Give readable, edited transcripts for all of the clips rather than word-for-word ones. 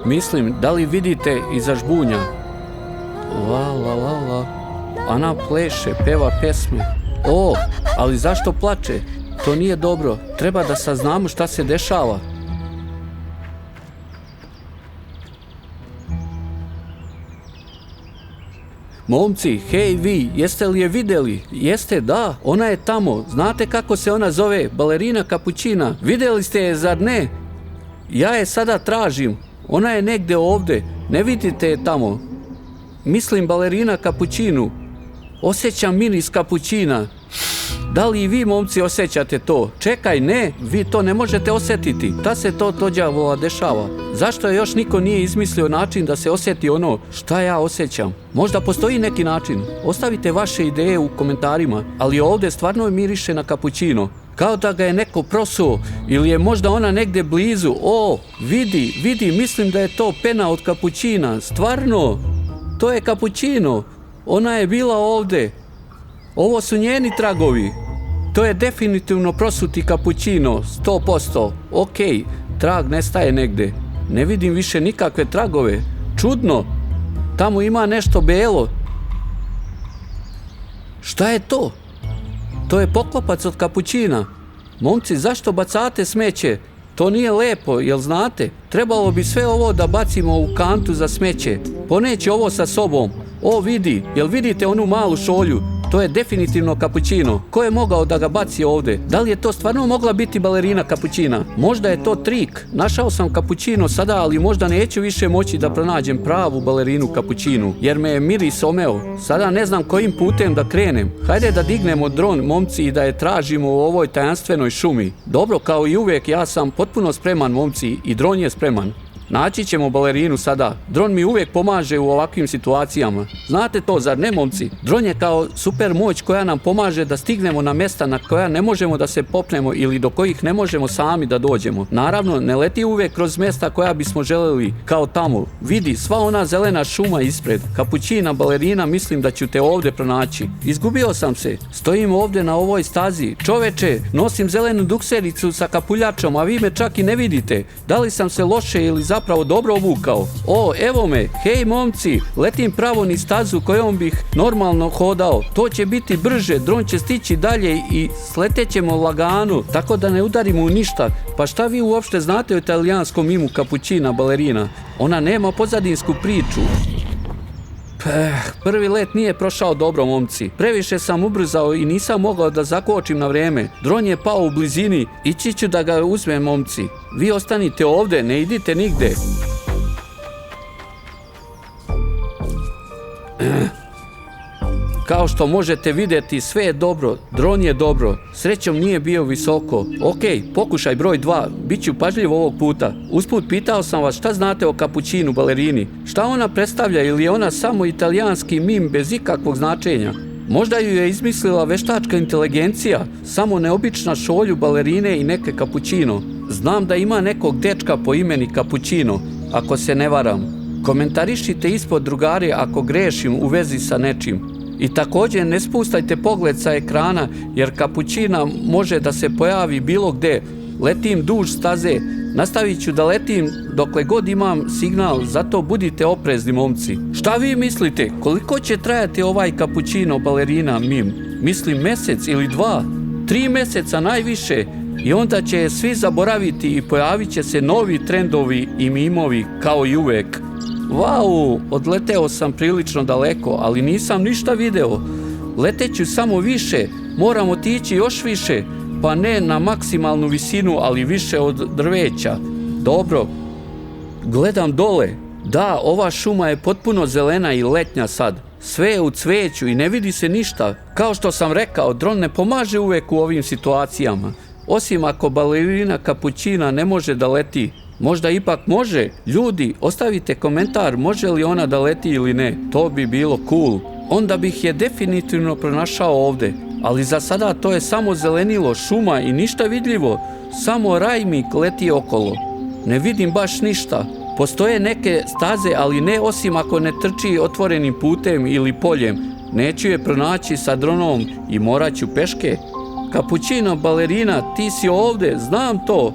Mislim, da li vidite iza žbunja? La la la la. Ona pleše, peva pesme. O, ali zašto plače? To nije dobro. Treba da saznamo šta se dešava. Momci, hej vi, jeste li je vidjeli? Jeste, da, ona je tamo. Znate kako se ona zove? Balerina Kapućina. Vidjeli ste je, zar ne? Ja je sada tražim. Ona je negdje ovdje. Ne vidite je tamo. Mislim balerina Kapućinu. Osjećam miris kapućina. Da li i vi, momci, osjećate to? Čekaj, ne, vi to ne možete osjetiti. Ta se to đavola dešava. Zašto još niko nije izmislio način da se osjeti ono šta ja osjećam? Možda postoji neki način. Ostavite vaše ideje u komentarima, ali ovdje stvarno miriše na kapućino. Kao da ga je neko prosuo, ili je možda ona negdje blizu. O, vidi, mislim da je to pena od kapućina. Stvarno, to je kapućino. Ona je bila ovdje. Ovo su njeni tragovi. To je definitivno prosuti kapućino, 100%. Ok, trag nestaje negdje. Ne vidim više nikakve tragove. Čudno. Tamo ima nešto belo. Šta je to? To je poklopac od kapućina. Momci, zašto bacate smeće? To nije lepo, jel znate? Trebalo bi sve ovo da bacimo u kantu za smeće. Poneći ovo sa sobom. O, jel vidite onu malu šolju? To je definitivno kapućino. Ko je mogao da ga baci ovdje? Da li je to stvarno mogla biti balerina Kapućina? Možda je to trik. Našao sam kapućino sada, ali možda neću više moći da pronađem pravu balerinu Kapućinu, jer me je miris omeo. Sada ne znam kojim putem da krenem. Hajde da dignemo dron, momci, i da je tražimo u ovoj tajanstvenoj šumi. Dobro, kao i uvijek, ja sam potpuno spreman, momci, i dron je spreman. Naći ćemo balerinu sada. Dron mi uvijek pomaže u ovakvim situacijama. Znate to, zar ne, momci? Dron je kao super moć koja nam pomaže da stignemo na mjesta na koja ne možemo da se popnemo ili do kojih ne možemo sami da dođemo. Naravno, ne leti uvijek kroz mjesta koja bismo željeli, kao tamo. Vidi, sva ona zelena šuma ispred. Kapućina, balerina, mislim da ću te ovdje pronaći. Izgubio sam se. Stojim ovdje na ovoj stazi. Čoveče, nosim zelenu duksericu sa kapuljačom, a vi me čak i ne vidite. Da li sam se loše ili zapravo dobro obukao? O, evo me, hej momci, letim pravo niz stazu kojom bih normalno hodao. To će biti brže, dron će stići dalje i sletećemo lagano, tako da ne udarimo u ništa. Pa šta vi uopšte znate o italijanskom mimu Kapućina balerina? Ona nema pozadinsku priču. Prvi let nije prošao dobro, momci. Previše sam ubrzao i nisam mogao da zakočim na vrijeme. Dron je pao u blizini. Ići ću da ga uzmem, momci. Vi ostanite ovdje, ne idite nigde. Kao što možete vidjeti, sve je dobro, dron je dobro, srećom nije bio visoko. Ok, pokušaj broj 2, bit ću pažljiv ovog puta. Usput pitao sam vas šta znate o Kapućinu balerini. Šta ona predstavlja, ili je ona samo italijanski mim bez ikakvog značenja? Možda ju je izmislila veštačka inteligencija, samo neobična šolju balerine i neke Kapućino. Znam da ima nekog dečka po imeni Kapućino, ako se ne varam. Komentarišite ispod, drugari, ako grešim u vezi sa nečim. I također ne spustajte pogled sa ekrana, jer Kapućina može da se pojavi bilo gde. Letim duž staze, nastavit ću da letim dokle god imam signal, zato budite oprezni, momci. Šta vi mislite, koliko će trajati ovaj Kapućino balerina mim? Mislim mjesec ili 2, 3 mjeseca najviše, i onda će je svi zaboraviti i pojavit će se novi trendovi i mimovi kao i uvek. Vau, odleteo sam prilično daleko, ali nisam ništa video. Leteću samo više, moram otići još više, pa ne na maksimalnu visinu, ali više od drveća. Dobro, gledam dole. Da, ova šuma je potpuno zelena i letnja sad. Sve je u cveću i ne vidi se ništa. Kao što sam rekao, dron ne pomaže uvek u ovim situacijama. Osim ako balerina Kapućina ne može da leti. Možda ipak može. Ljudi, ostavite komentar može li ona da leti ili ne. To bi bilo cool. Onda bih je definitivno pronašao ovdje. Ali za sada to je samo zelenilo, šuma i ništa vidljivo. Samo rajmik leti okolo. Ne vidim baš ništa. Postoje neke staze, ali ne osim ako ne trči otvorenim putem ili poljem. Neću je pronaći sa dronom i morat ću peške. Kapućino, balerina, ti si ovdje, znam to.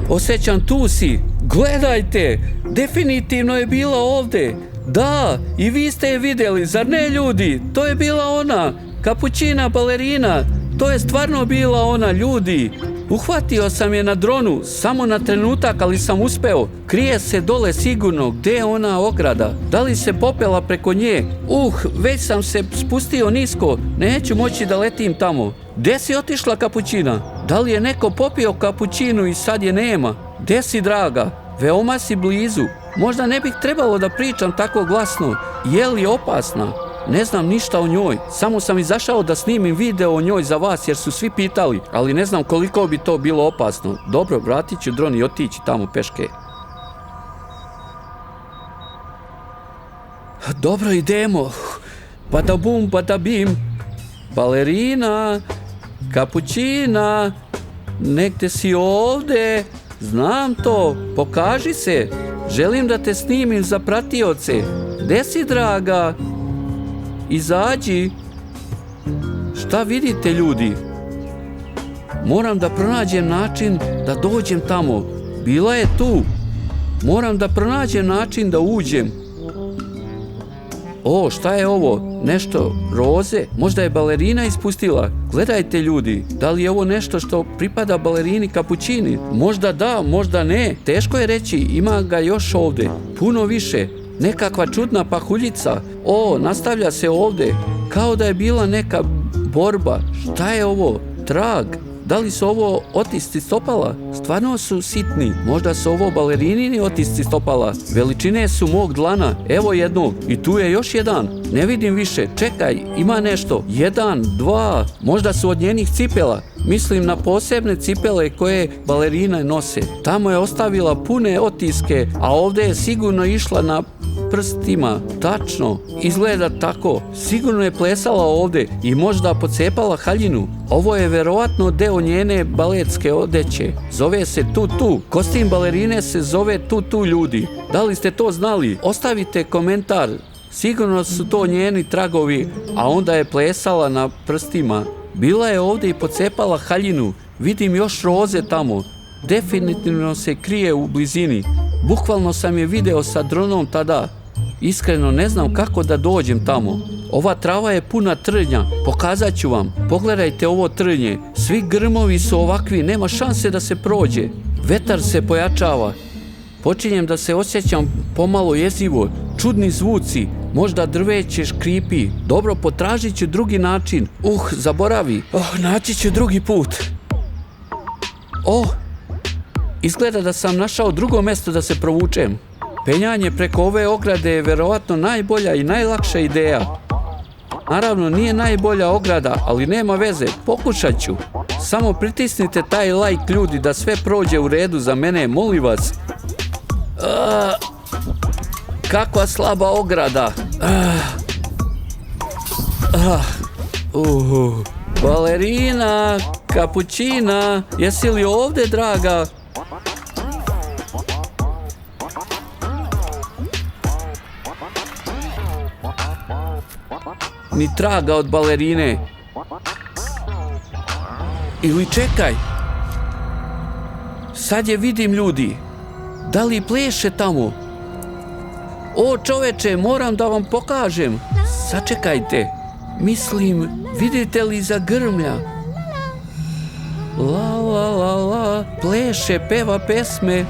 Osjećam, tu si. Gledajte, definitivno je bila ovdje. Da, i vi ste je vidjeli, zar ne ljudi? To je bila ona, kapućina balerina. To je stvarno bila ona, ljudi. Uhvatio sam je na dronu, samo na trenutak, ali sam uspeo. Krije se dole sigurno, gdje je ona ograda? Da li se popela preko nje? Već sam se spustio nisko, neću moći da letim tamo. Gdje si otišla, kapućina? Da li je neko popio kapućinu i sad je nema? Gdje si, draga? Veoma si blizu. Možda ne bih trebalo da pričam tako glasno. Je li opasna? Ne znam ništa o njoj, samo sam izašao da snimim video o njoj za vas jer su svi pitali, ali ne znam koliko bi to bilo opasno. Dobro, vratit ću dron i otići tamo peške. Dobro, idemo. Badabum, badabim. Balerina, kapućina, negdje si ovdje. Znam to, pokaži se. Želim da te snimim za pratioce. Gdje si, draga? Izađi. Šta vidite, ljudi? Moram da pronađem način da dođem tamo. Bila je tu. Moram da pronađem način da uđem. Šta je ovo? Nešto roze? Možda je balerina ispustila. Gledajte, ljudi, da li je ovo nešto što pripada balerini kapućini? Možda da, možda ne. Teško je reći, ima ga još ovdje. Puno više. Nekakva čudna pahuljica. Nastavlja se ovdje. Kao da je bila neka borba. Šta je ovo? Trag. Da li su ovo otisci stopala? Stvarno su sitni. Možda su ovo balerinini otisci stopala. Veličine su mog dlana. Evo jednog. I tu je još jedan. Ne vidim više. Čekaj, ima nešto. 1, 2. Možda su od njenih cipela. Mislim na posebne cipele koje balerine nose. Tamo je ostavila pune otiske, a ovdje je sigurno išla na prstima. Tačno. Izgleda tako. Sigurno je plesala ovdje i možda pocepala haljinu. Ovo je verovatno deo njene baletske odeće. Zove se tutu. Kostim balerine se zove tutu, ljudi. Da li ste to znali? Ostavite komentar. Sigurno su to njeni tragovi, a onda je plesala na prstima. Bila je ovdje i pocepala haljinu. Vidim još roze tamo. Definitivno se krije u blizini. Bukvalno sam je video sa dronom tada. Iskreno ne znam kako da dođem tamo. Ova trava je puna trnja. Pokazat ću vam. Pogledajte ovo trnje. Svi grmovi su ovakvi. Nema šanse da se prođe. Vetar se pojačava. Počinjem da se osjećam pomalo jezivo. Čudni zvuci. Možda drveće škripi. Dobro, potražit ću drugi način. Zaboravi. Naći ću drugi put. Izgleda da sam našao drugo mjesto da se provučem. Penjanje preko ove ograde je verovatno najbolja i najlakša ideja. Naravno, nije najbolja ograda, ali nema veze, pokušat ću. Samo pritisnite taj like, ljudi, da sve prođe u redu za mene, molim vas. Kakva slaba ograda. Balerina, kapućina, jesi li ovdje, draga? Ni traga od balerine. Ili čekaj. Sad je vidim, ljudi. Da li pleše tamo? Čoveče, moram da vam pokažem. Sačekajte. Mislim, vidite li za grmlja? La la la la. Pleše, peva pesme.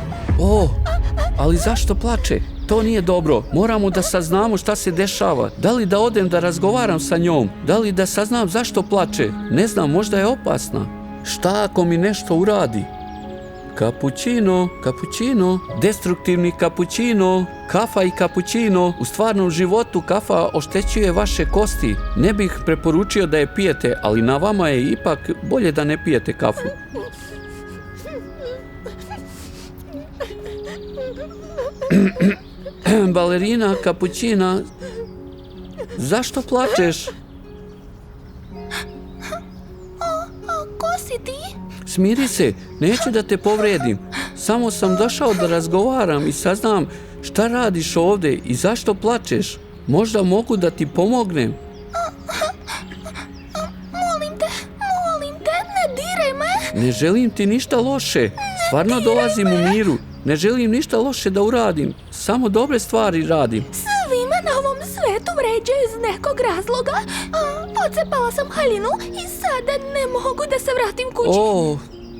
Ali zašto plače? To nije dobro. Moramo da saznamo šta se dešava. Da li da odem da razgovaram sa njom? Da li da saznam zašto plače? Ne znam, možda je opasna. Šta ako mi nešto uradi? Kapućino, kapućino, destruktivni kapućino, kafa i kapućino. U stvarnom životu kafa oštećuje vaše kosti. Ne bih preporučio da je pijete, ali na vama je ipak bolje da ne pijete kafu. Balerina, kapućina, zašto plačeš? Ko si ti? Smiri se, neću da te povredim. Samo sam došao da razgovaram i saznam šta radiš ovdje i zašto plačeš. Možda mogu da ti pomognem. Molim te, ne diraj me. Ne želim ti ništa loše. Stvarno dolazim u miru. Ne želim ništa loše da uradim. Samo dobre stvari radim. Svima na ovom svetu vređaju iz nekog razloga. Pocepala sam haljinu i sada ne mogu da se vratim kući. O,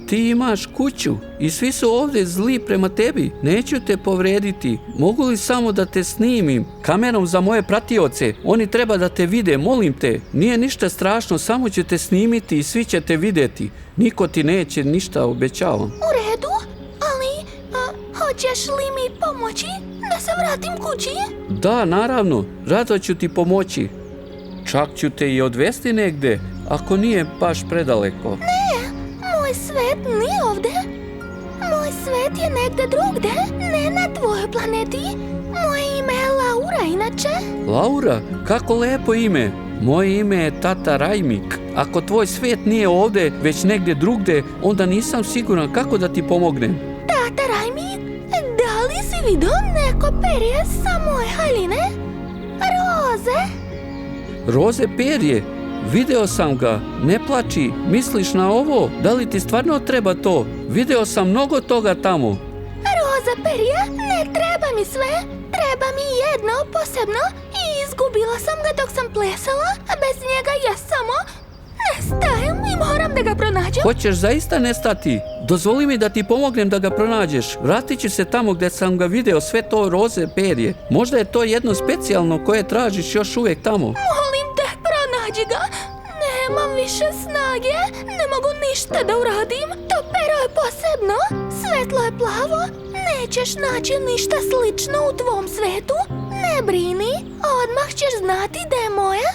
ti imaš kuću i svi su ovdje zli prema tebi. Neću te povrediti. Mogu li samo da te snimim kamerom za moje pratioce? Oni treba da te vide, molim te. Nije ništa strašno, samo ću te snimiti i svi će te vidjeti. Niko ti neće ništa, obećavam. U redu, ali hoćeš li mi pomoći da se vratim kući? Da, naravno, rado ću ti pomoći. Čak ću te i odvesti negde, ako nije baš predaleko. Moj svet nije ovdje. Moj svet je negde drugde, ne na tvojoj planeti. Moje ime je Laura, inače. Laura, kako lepo ime. Moje ime je Tata Rajmik. Ako tvoj svet nije ovdje, već negdje drugde, onda nisam siguran kako da ti pomognem. Tata Rajmik, da li si vidio neko perje sa moje haljine? Roze? Roze perje? Video sam ga. Ne plači. Misliš na ovo? Da li ti stvarno treba to? Video sam mnogo toga tamo. Roza perje? Ne treba mi sve. Treba mi jedno posebno i izgubila sam ga dok sam plesala, a bez njega ja samo nestajem i moram da ga pronađem. Hoćeš zaista nestati? Dozvoli mi da ti pomognem da ga pronađeš. Vratit ću se tamo gdje sam ga video, sve to roze perje. Možda je to jedno specijalno koje tražiš još uvijek tamo. Molim te, pronađi ga. Nemam više snage, ne mogu ništa da uradim. To pero je posebno, svetlo je plavo. Nećeš naći ništa slično u tvom svetu. Ne brini, odmah ćeš znati da je moje.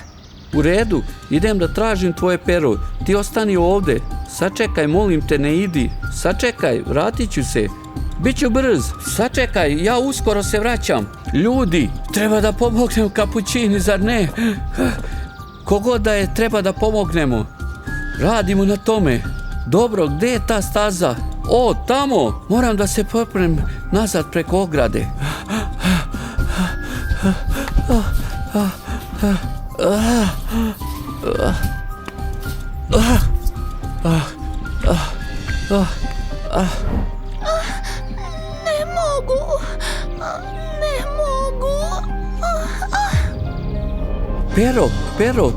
U redu, idem da tražim tvoje pero. Ti ostani ovdje. Sačekaj, molim te, ne idi. Sačekaj, vratit ću se. Biću brz. Sačekaj, ja uskoro se vraćam. Ljudi, treba da pomognem kapućini, zar ne? Kogod da je, treba da pomognemo. Radimo na tome. Dobro, gdje je ta staza? O, tamo! Moram da se poprem nazad preko ograde. Ne mogu. Ne mogu. Pero,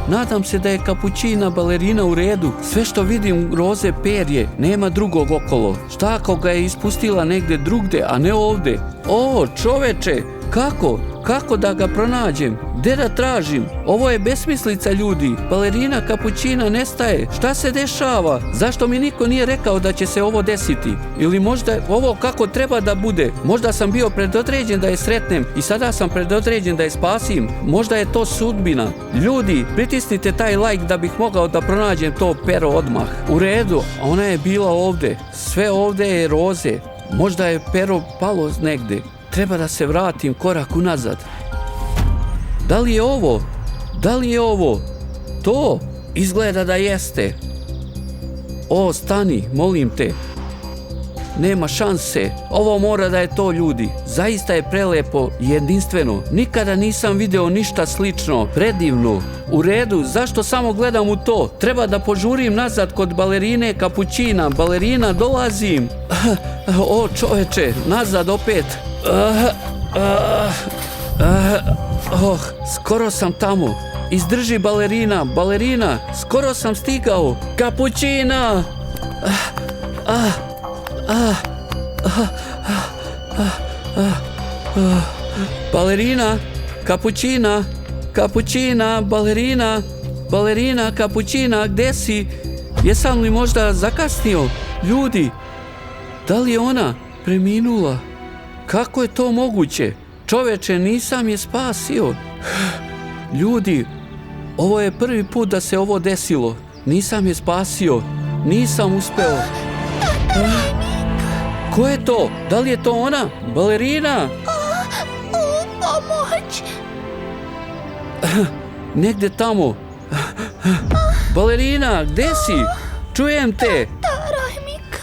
nadam se da je kapućina balerina u redu. Sve što vidim roze perje, nema drugog okolo. Šta ako ga je ispustila negdje drugde, a ne ovdje? O, čoveče, kako da ga pronađem? Gde da tražim? Ovo je besmislica, ljudi. Balerina kapućina nestaje. Šta se dešava? Zašto mi niko nije rekao da će se ovo desiti? Ili možda ovo kako treba da bude? Možda sam bio predodređen da je sretnem i sada sam predodređen da je spasim. Možda je to sudbina. Ljudi, pritisnite taj like da bih mogao da pronađem to pero odmah. U redu, ona je bila ovdje. Sve ovdje je roze. Možda je pero palo negdje. Treba da se vratim korak unazad. Da li je ovo? Da li je ovo? To? Izgleda da jeste. O, stani, molim te. Nema šanse. Ovo mora da je to, ljudi. Zaista je prelepo i jedinstveno. Nikada nisam video ništa slično. Predivno. U redu, zašto samo gledam u to? Treba da požurim nazad kod balerine kapućina. Balerina, dolazim. O, čoveče, nazad opet. Skoro sam tamo. Izdrži, balerina, skoro sam stigao. Kapućina! Balerina, kapućina, balerina, kapućina, gde si? Jesam li možda zakasnio? Ljudi, da li je ona preminula? Kako je to moguće? Čoveče, nisam je spasio. Ljudi, ovo je prvi put da se ovo desilo. Nisam je spasio. Nisam uspeo. Ko je to? Da li je to ona? Balerina? Pomoć! Negde tamo. Balerina, gde si? Čujem te. Rajmik,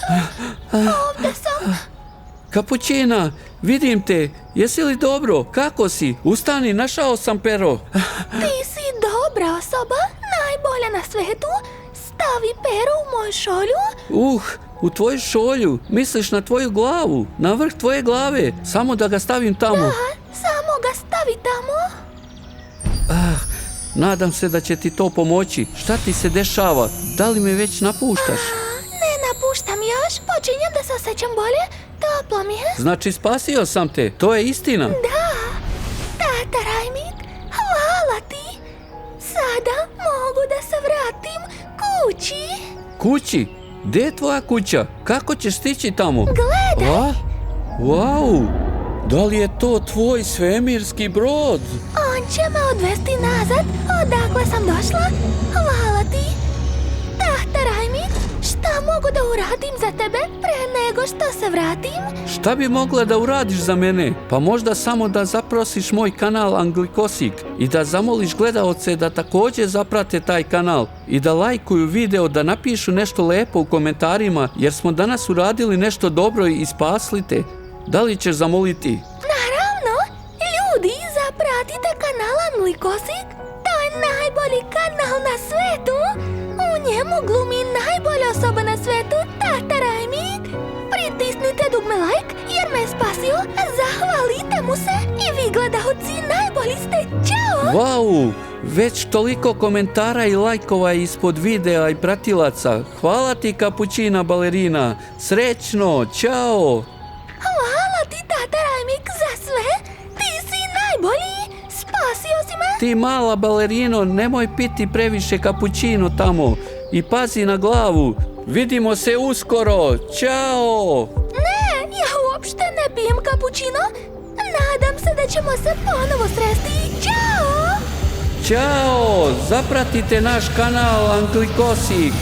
ovdje sam. Kapućina, vidim te. Jesi li dobro? Kako si? Ustani, našao sam pero. Ti si dobra osoba, najbolja na svetu. Stavi pero u moju šolju. u tvoju šolju, misliš na tvoju glavu, na vrh tvoje glave, samo da ga stavim tamo. Samo ga stavi tamo. Nadam se da će ti to pomoći. Šta ti se dešava? Da li me već napuštaš? Ne napuštam još, počinjem da se osjećam bolje, toplo mi je. Znači spasio sam te, to je istina. Tata Rajmit, hvala ti. Sada mogu da se vratim kući. Kući? Gdje je tvoja kuća? Kako ćeš stići tamo? Gledaj. Wow! Da li je to tvoj svemirski brod? On će me odvesti nazad, odakle sam došla. Hvala ti. Tata Rajmit, šta mogu da uradim za tebe pre nego što se vratim? Šta bi mogla da uradiš za mene? Pa možda samo da zaprosiš moj kanal Anglikosik i da zamoliš gledaoce da također zaprate taj kanal i da lajkuju video, da napišu nešto lepo u komentarima, jer smo danas uradili nešto dobro i spasli te. Da li ćeš zamoliti? Naravno, ljudi, zapratite kanal Anglikosik. To je najbolji kanal na svetu. U njemu glumi najbolja osoba na svetu, Tata Rajmit. Pritisnite dugme like jer me je spasio. Zahvalite mu se i vi gledaoci najbolji ste. Ćao! Wow! Već toliko komentara i lajkova ispod videa i pratilaca. Hvala ti, kapućina balerina. Srećno, ćao! Hvala ti, Tata Rajmik, za sve. Ti si najbolji. Spasio si me. Ti mala balerino, nemoj piti previše kapućino tamo. I pazi na glavu. Vidimo se uskoro. Ćao! Ne, ja uopšte ne pijem kapućino. Nadam se da ćemo se ponovo sresti. Ćao! Ćao! Zapratite naš kanal Anglikosik.